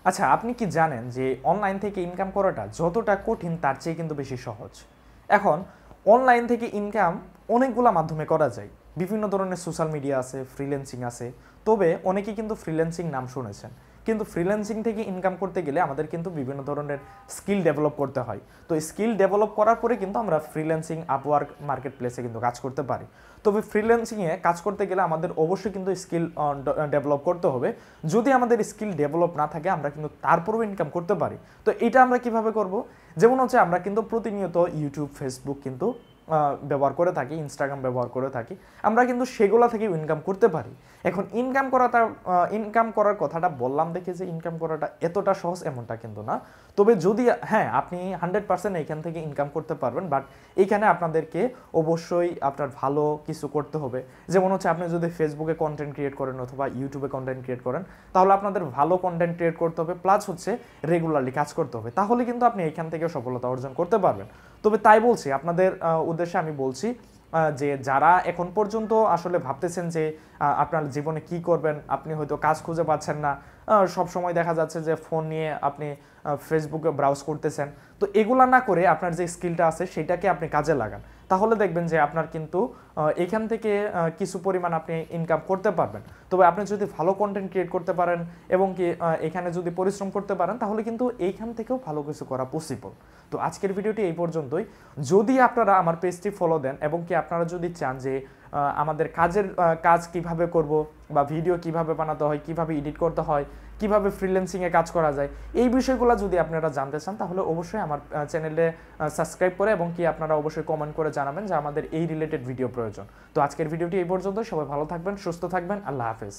আচ্ছা, আপনি কি জানেন যে অনলাইন থেকে ইনকাম করাটা যতটা কঠিন তার চেয়ে কিন্তু বেশি সহজ। এখন অনলাইন থেকে ইনকাম অনেকগুলা মাধ্যমে করা যায়। বিভিন্ন ধরনের সোশ্যাল মিডিয়া আছে, ফ্রিল্যান্সিং আছে। তবে অনেকেই কিন্তু ফ্রিল্যান্সিং নাম শুনেছেন। কিন্তু ফ্রিল্যান্সিং থেকে ইনকাম করতে গেলে আমাদের কিন্তু বিভিন্ন ধরনের স্কিল ডেভেলপ করতে হয়। তো স্কিল ডেভেলপ করার পরে কিন্তু আমরা ফ্রিল্যান্সিং, আপওয়ার্ক, মার্কেট প্লেসে কিন্তু কাজ করতে পারি। তবে ফ্রিল্যান্সিংয়ে কাজ করতে গেলে আমাদের অবশ্যই কিন্তু স্কিল ডেভেলপ করতে হবে। যদি আমাদের স্কিল ডেভেলপ না থাকে আমরা কিন্তু তারপরেও ইনকাম করতে পারি। তো এটা আমরা কিভাবে করব? যেমন হচ্ছে আমরা কিন্তু প্রতিনিয়ত ইউটিউব, ফেসবুক কিন্তু ব্যবহার করে থাকি, ইনস্টাগ্রাম ব্যবহার করে থাকি। আমরা কিন্তু সেগুলো থেকে ইনকাম করতে পারি। এখন ইনকাম করার কথাটা বললাম দেখে যে ইনকাম করাটা এতটা সহজ এমনটা কিন্তু না। তবে যদি হ্যাঁ, আপনি 100% এইখান থেকে ইনকাম করতে পারবেন, বাট এইখানে আপনাদেরকে অবশ্যই আপনার ভালো কিছু করতে হবে। যেমন হচ্ছে আপনি যদি ফেসবুকে কন্টেন্ট ক্রিয়েট করেন অথবা ইউটিউবে কন্টেন্ট ক্রিয়েট করেন, তাহলে আপনাদের ভালো কন্টেন্ট ক্রিয়েট করতে হবে, প্লাস হচ্ছে রেগুলারলি কাজ করতে হবে। তাহলে কিন্তু আপনি এইখান থেকে সফলতা অর্জন করতে পারবেন। তবে তাই বলছি, আপনাদের উদ্দেশ্যে আমি বলছি যে যারা এখন পর্যন্ত আসলে ভাবতেছেন যে আপনার জীবনে কি করবেন, আপনি হয়তো কাজ খুঁজে পাচ্ছেন না, সব সময় দেখা যাচ্ছে যে ফোন নিয়ে আপনি ফেসবুকে ব্রাউজ করতেছেন। তো এগুলা না করে আপনার যে স্কিলটা আছে সেটাকে আপনি কাজে লাগান। তাহলে দেখবেন যে আপনার কিন্তু এখান থেকে কিছু পরিমাণ আপনি ইনকাম করতে পারবেন। তবে আপনি যদি ভালো কন্টেন্ট ক্রিয়েট করতে পারেন এবং কি এখানে যদি পরিশ্রম করতে পারেন, তাহলে কিন্তু এইখান থেকেও ভালো কিছু করা পসিবল। তো আজকের ভিডিওটি এই পর্যন্তই। যদি আপনারা আমার পেজটি ফলো দেন এবং কি আপনারা যদি চান যে আমাদের কাজ কিভাবে করব বা ভিডিও কিভাবে বানাতে হয়, কিভাবে এডিট করতে হয়, কিভাবে ফ্রিল্যান্সিংয়ে কাজ করা যায়, এই বিষয়গুলো যদি আপনারা জানতে চান, তাহলে অবশ্যই আমার চ্যানেলে সাবস্ক্রাইব করে এবং কি আপনারা অবশ্যই কমেন্ট করে জানাবেন যে আমাদের এই রিলেটেড ভিডিও প্রয়োজন। তো আজকের ভিডিওটি এই পর্যন্ত। সবাই ভালো থাকবেন, সুস্থ থাকবেন। আল্লাহ হাফেজ।